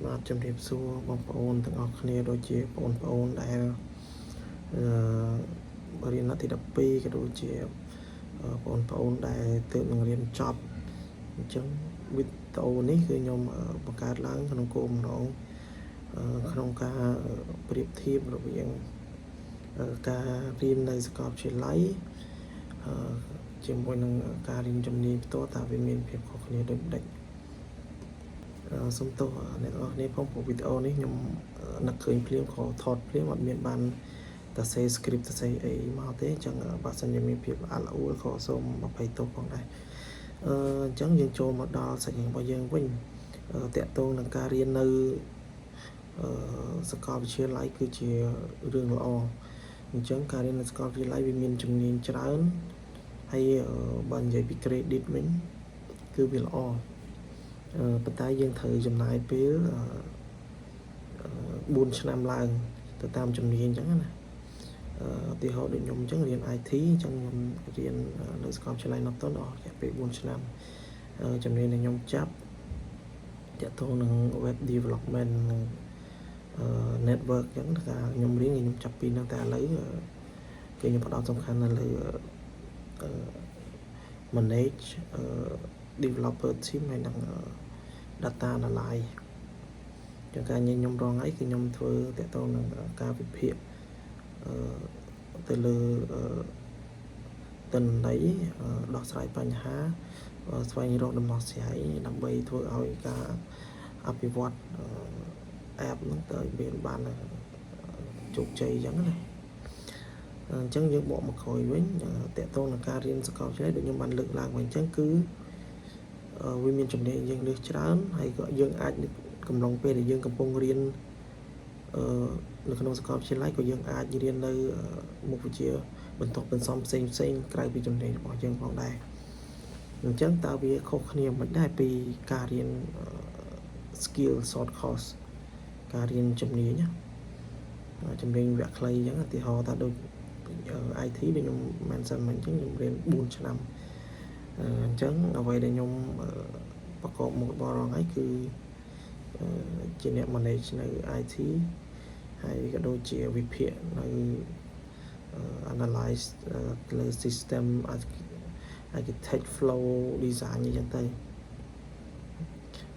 បាទជំរាបសួរបងប្អូនទាំងអស់គ្នាដូចជាបងប្អូនដែលរៀនថ្នាក់ទី12ក៏ដូចជាបងប្អូនដែលទើបនឹងរៀនចប់អញ្ចឹងវីដេអូនេះគឺខ្ញុំបង្កើតឡើងក្នុងគោលបំណងក្នុងការប្រៀបធៀបរវាងការរៀននៅសាកលវិទ្យាល័យជាមួយនឹងការរៀនជំនាញផ្ទាល់តើវាមានភាពខុសគ្នាដូចម្ដេចសូមទោសអ្នកទាំងអស់គ្នាផងព្រោះវីដេអូនេះខ្ញុំនឹកឃើញភ្លាមក៏ថតភ្លាមអត់មានបានតែសេ script ទៅសេអីមកទេអញ្ចឹងបើសិនជាមានភាពអាក់អួលក៏សូមអភ័យទោសផងដែរអញ្ចឹងយើងចូលមកដល់សាច់រឿងរបស់យើងវិញតកតងនឹងការរៀននៅសាកលវិទ្យាល័យគឺជារឿងល្អអញ្ចឹងការរៀននៅសាកលវិទ្យាល័យវាមានជំនាញច្រើនហើយបើនិយាយពី credit វិញគឺវាល្អប៉ុន្តែយើងត្រូវចំណាយពេល4ឆ្នាំឡើងទៅតាមជំនាញអញ្ចឹងណាឧទាហរណ៍ដូចខ្ញុំអញ្ចឹងរៀន IT អញ្ចឹងខ្ញុំរៀននៅសាកលវិទ្យាល័យ Norton អស់រយៈពេល4ឆ្នាំជំនាញដែលខ្ញុំចាប់ទាក់ទងនឹង web development និង network អញ្ចឹងថាខ្ញុំរៀនខ្ញុំចាប់ពីហ្នឹងតែឥឡូវគឺខ្ញុំផ្ដោតសំខាន់នៅលើ manage developer team ហើយនឹង data analyze ចឹងការងារខ្ញុំរងថ្ងៃគឺខ្ញុំធ្វើទាក់ទងនឹងការវិភាគទៅលើទិន្នន័យដោះស្រាយបញ្ហាស្វែងរកដំណោះស្រាយដើម្បីធ្វើឲ្យការអភិវឌ្ឍ app ហ្នឹងទៅមានបានជោគជ័យអញ្ចឹងណាអញ្ចឹងយើងបកមកក្រោយវិញតកតងនឹងការរៀនសាកលវិទ្យាល័យដូចខ្ញុំបានលើកឡើងវិញអញ្ចឹងគឺវាមានចំណេះយើងលើសច្រើនហើយក៏យើងអាចកំឡុងពេលដែលយើងកំពុងរៀននៅក្នុងសាកលវិទ្យាល័យក៏យើងអាចរៀននៅមុខវិជ្ជាបន្តបន្សំផ្សេងក្រៅពីចំណេះរបស់យើងផងដែរអញ្ចឹងតើវាខុសគ្នាមិនដែរពីការរៀន skill short course ការរៀនជំនាញវគ្គខ្លីអញ្ចឹងឧទាហរណ៍ថាដូច IT ដូចខ្ញុំមិនសិនមិញអញ្ចឹងខ្ញុំរៀន4ឆ្នាំអញ្ចឹងអ្វីដែលខ្ញុំប្រកបមុខរបររងហើយគឺជាអ្នក manage នៅ IT ហើយក៏ដូចជាវិភាគនៅ analyze លើ system architect flow design អញ្ចឹងទៅ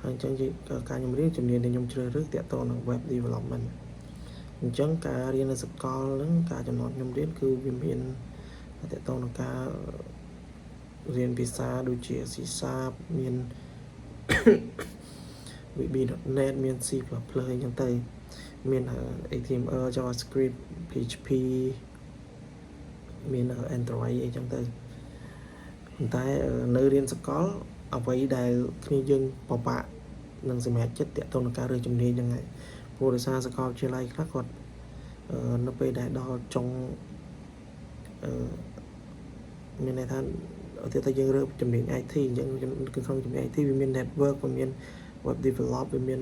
ហើយអញ្ចឹងការខ្ញុំរៀនជំនាញដែលខ្ញុំជ្រើសរើសទាក់ទងនឹង web development អញ្ចឹងការរៀននៅសាកលហ្នឹងការចំណត់ខ្ញុំរៀនគឺវាមានទាក់ទងនឹងការរៀនភាសាដូចជា C# មាន VB.net មាន C++ អញ្ចឹងទៅមាន HTML JavaScript PHP មាន Android អីចឹងទៅប៉ុន្តែនៅរៀនសាកលអ្វីដែលគ្នាយើងពិបាកនឹងសម្រេចចិត្តទាក់ទងនឹងការរើសជំនាញហ្នឹងហើយព្រោះដោយសារសាកលវិទ្យាល័យខ្លះគាត់នៅពេលដែលដល់ចុងមានន័យថាឧទាហរណ៍យើងរើសជំនាញ IT អញ្ចឹងគឺក្នុងជំនាញ IT វាមាន network វាមាន web develop វាមាន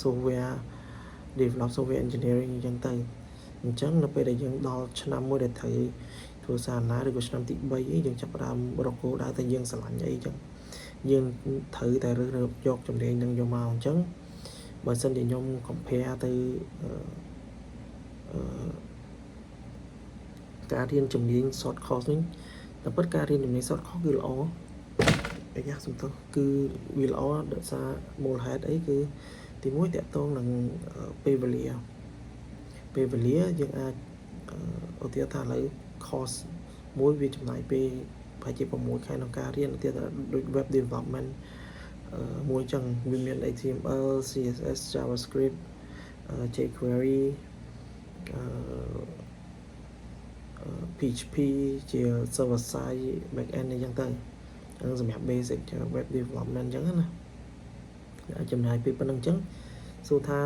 software develop software engineering អញ្ចឹងទៅអញ្ចឹងនៅពេលដែលយើងដល់ឆ្នាំមួយដែលត្រូវធ្វើសារណាឬក៏ឆ្នាំទី3អីយើងចាប់ផ្ដើមរកគោលដៅតែយើងស្រឡាញ់អីអញ្ចឹងយើងត្រូវតែរើសយកជំនាញនឹងយកមកអញ្ចឹងបើសិនជាខ្ញុំ compare ទៅការរៀនជំនាញ short course វិញតែពិតការរៀនជំនាញ short course គឺល្អអាយ៉ាសំទោសគឺវាល្អដោយសារមូលហេតុអីគឺទីមួយតកតងនឹងពេលវេលាយើងអាចឧទាហរណ៍ថាឥឡូវ course មួយវាចំណាយពេលប្រហែលជា6ខែក្នុងការរៀនឧទាហរណ៍ដូច web development មួយចឹងវាមាន HTML CSS JavaScript jQuery PHP ជា server side back end អីចឹងទៅសម្រាប់ basic web development អញ្ចឹងណាចំណាយពេលប៉ុណ្្នឹងអញ្ចឹងសួរថា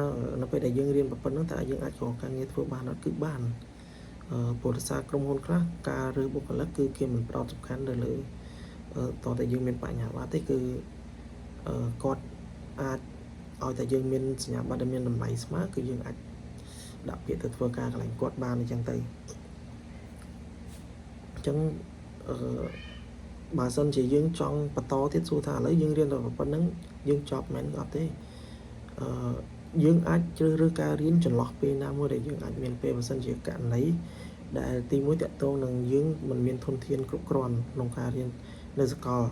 នៅពេលដែលយើងរៀនប៉ុណ្្នឹងតើយើងអាចរកការងារធ្វើបានអត់គឺបានព្រោះដោយសារក្រុមហ៊ុនខ្លះការរើសបុគ្គលិកគឺគេមិនផ្ដោតសំខាន់ទៅលើតើតែយើងមានបញ្ញាបត្រទេគឺគាត់អាចឲ្យតែយើងមានសញ្ញាបត្រដែលមានតម្លៃស្មើគឺយើងអាចដាក់ពាក្យទៅធ្វើការកន្លែងគាត់បានអញ្ចឹងទៅអញ្ចឹងបើសិនជាយើងចង់បន្តទៀតសួរថាឥឡូវយើងរៀនដល់ប៉ុណ្្នឹងយើងចប់មែនអត់ទេ យើងអាចជ្រើសរើសការរៀនចន្លោះពេលណាមួយដែលយើងអាចមានពេលបើសិនជាករណីដែលទីមួយតកតងនឹងយើងមិនមានធនធានគ្រប់គ្រាន់ក្នុងការរៀននៅសាកល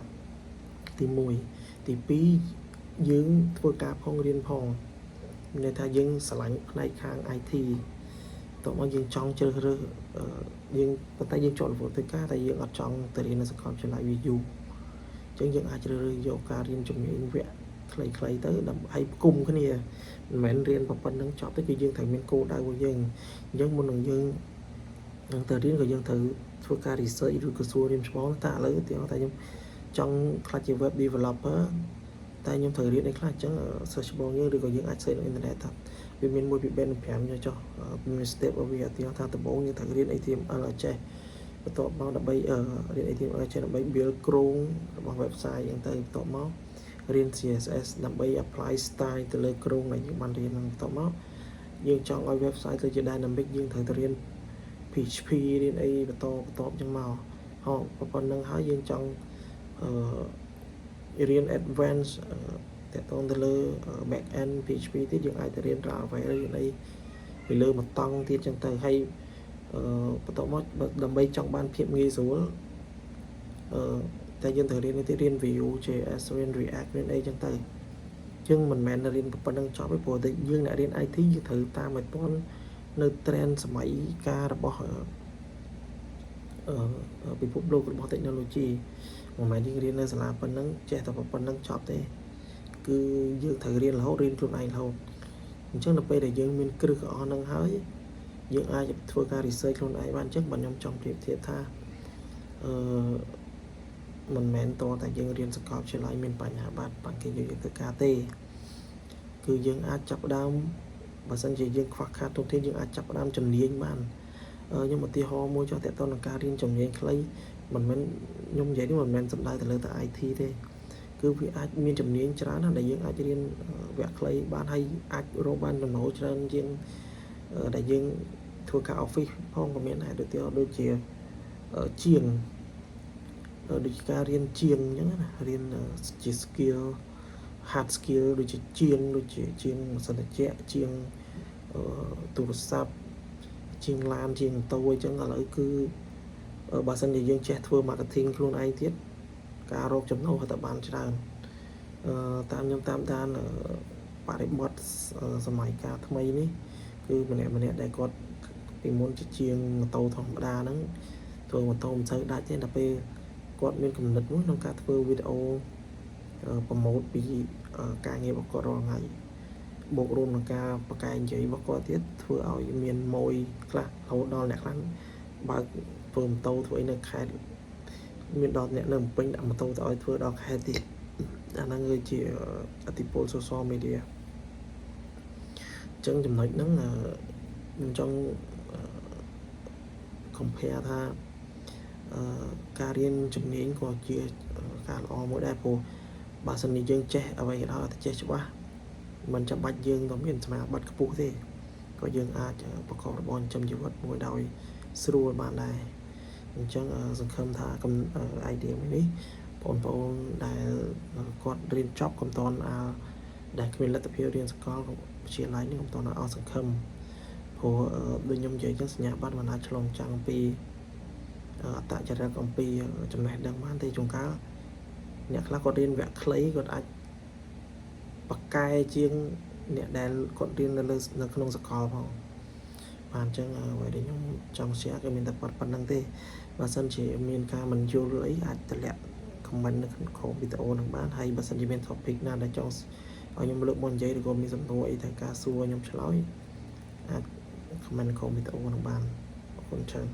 ទី1ទី2យើងធ្វើការផងរៀនផងមានន័យថាយើងឆ្លាញ់ផ្នែកខាង IT តោះមកយើងចង់ជ្រើសរើសយើងប៉ុន្តែយើងជាប់រវល់ធ្វើការតែយើងអត់ចង់ទៅរៀននៅសាកលវិទ្យាល័យវាយូរអញ្ចឹងយើងអាចជ្រើសរើសយកការរៀនជំនាញវគ្គខ្លីៗទៅដើម្បីគុំគ្នាមិនមែនរៀនប៉ុណ្ណឹងចប់ទេគឺយើងត្រូវមានគោលដៅរបស់យើងអញ្ចឹងមុននឹងយើងនឹងទៅរៀនក៏យើងត្រូវធ្វើការ research ឬក៏សួររៀនច្បងតែឥឡូវទីថាខ្ញុំចង់ខ្លាចជា web developer តែខ្ញុំត្រូវរៀនអីខ្លះអញ្ចឹង search ច្បងយើងឬក៏យើងអាច search នៅអ៊ីនធឺណិតថាវាមាន1 2 3 5យើងចុះមាន step របស់វាទីថាដំបូងយើងត្រូវរៀន HTML ឲ្យចេះបន្ទាប់មកដើម្បីរៀន HTML ឲ្យចេះដើម្បី build គ្រោងរបស់ website អញ្ចឹងទៅបន្ទាប់មករៀន CSS ដើម្បី apply style ទៅលើគ្រោងដែលយើងបានរៀនបន្ទាប់មកយើងចង់ឲ្យ website ទៅជា dynamic យើងត្រូវទៅរៀន PHP រៀនអីបន្តអញ្ចឹងមកប៉ុណ្្នឹងហើយយើងចង់រៀន advance តកតងទៅលើ back end PHP ទៀតយើងអាចទៅរៀន Laravel រៀនអីពីលើមកតង់ទៀតអញ្ចឹងទៅហើយបន្ទាប់មកដើម្បីចង់បានភាពងាយស្រួលតែយើងត្រូវរៀនទៀតរៀន Vue.js រៀន React រៀនអីអញ្ចឹងទៅយើងមិនមែនរៀនប៉ុណ្្នឹងចប់ទេព្រោះតែយើងអ្នករៀន IT យើងត្រូវតាមឲ្យទាន់នៅ trend សម័យកាលរបស់ពិភពលោករបស់ technology មិនមែនយើងរៀននៅសាលាប៉ុណ្្នឹងចេះតែប៉ុណ្្នឹងចប់ទេគឺយើងត្រូវរៀនរហូតរៀនខ្លួនឯងរហូតអញ្ចឹងដល់ពេលដែលយើងមានគ្រឹះអស់ហ្នឹងហើយយើងអាចធ្វើការ research ខ្លួនឯងបានអញ្ចឹងបើខ្ញុំចង់ប្រៀបធៀបថាមិនមែនតតែយើងរៀនសាកលវិទ្យាល័យមានបញ្ហាបាត់គេយកទៅការទេគឺយើងអាចចាប់ផ្ដើមបើសិនជាយើងខ្វះខាតទុនធានយើងអាចចាប់ផ្ដើមជំនាញបានខ្ញុំឧទាហរណ៍មួយចុះតើតើនឹងការរៀនជំនាញខ្លីមិនមែនខ្ញុំនិយាយនេះមិនមែនសំដៅទៅលើតែ IT ទេគឺវាអាចមានជំនាញច្រើនណាស់ដែលយើងអាចរៀនវគ្គខ្លីបានហើយអាចរកបានចំណូលច្រើនជាងដែលយើងធ្វើការ office ផងក៏មានដែរដូចជាជាងដូចការរៀនជាងអញ្ចឹងណារៀនជា skill hard skill ដូចជាជាងសន្តិជាជាងទូរស័ព្ទជាងឡានជាងម៉ូតូអញ្ចឹងឥឡូវគឺបើសិនជាយើងចេះធ្វើ marketing ខ្លួនឯងទៀតការរកចំណូលទៅបានច្រើនតាមខ្ញុំតាមដានបរិបទសម័យកាលថ្មីនេះគឺម្នាក់ដែលគាត់ពីមុនជាងម៉ូតូធម្មតាហ្នឹងធ្វើម៉ូតូមិនសូវដាច់ទេដល់ពេលគាត់មានគំនិតមួយក្នុងការធ្វើវីដេអូប្រម៉ូទពីការងាររបស់គាត់រាល់ថ្ងៃបូករួមនឹងការបកកែនិយាយរបស់គាត់ទៀតធ្វើឲ្យមានម៉ួយខ្លះរហូតដល់អ្នកខ្លះបើកធ្វើម៉ូតូធ្វើអីនៅខេត្តមានដល់អ្នកនៅភ្នំពេញដាក់ម៉ូតូទៅឲ្យធ្វើដល់ខេត្តទៀតអាហ្នឹងគឺជាអតិពល social media អញ្ចឹងចំណុចហ្នឹងខ្ញុំចង់ compare ថាការរៀនជំនាញក៏ជាការល្អមួយដែរព្រោះបើសិនជាយើងចេះអ្វីក៏ដោយតែចេះច្បាស់មិនចាំបាច់យើងទៅមានសមត្ថភាពខ្ពស់ទេក៏យើងអាចប្រកបរបរចិញ្ចឹមជីវិតមួយដោយស្រួលបានដែរអញ្ចឹងសង្ឃឹមថាidea មួយនេះបងប្អូនដែលគាត់រៀនចប់កំតនដែលគ្មានលទ្ធភាពរៀនសាកលវិទ្យាល័យនេះកំតនអស់សង្ឃឹមព្រោះដូចខ្ញុំនិយាយចឹងសញ្ញាបត្រមិនអាចឆ្លងចាំងពីអត្តចរិតអំពីចំណេះដឹងបានទេជួនកាលអ្នកខ្លះគាត់រៀនវគ្គខ្លីគាត់អាចបកកែជាងអ្នកដែលគាត់រៀននៅក្នុងសាកលផងបានអញ្ចឹងអ្វីដែលខ្ញុំចង់ share គឺមានតែប៉ុណ្្នឹងទេបើសិនជាមានការមិនយល់អីអាចតម្លាក់ comment នៅក្នុងក្រោមវីដេអូនឹងបានហើយបើសិនជាមាន topic ណាដែលចង់ឲ្យខ្ញុំលើកមកនិយាយឬក៏មានសំណួរអីត្រូវការសួរខ្ញុំឆ្លើយអាច comment នៅក្រោមវីដេអូនឹងបានអរគុណច្រើន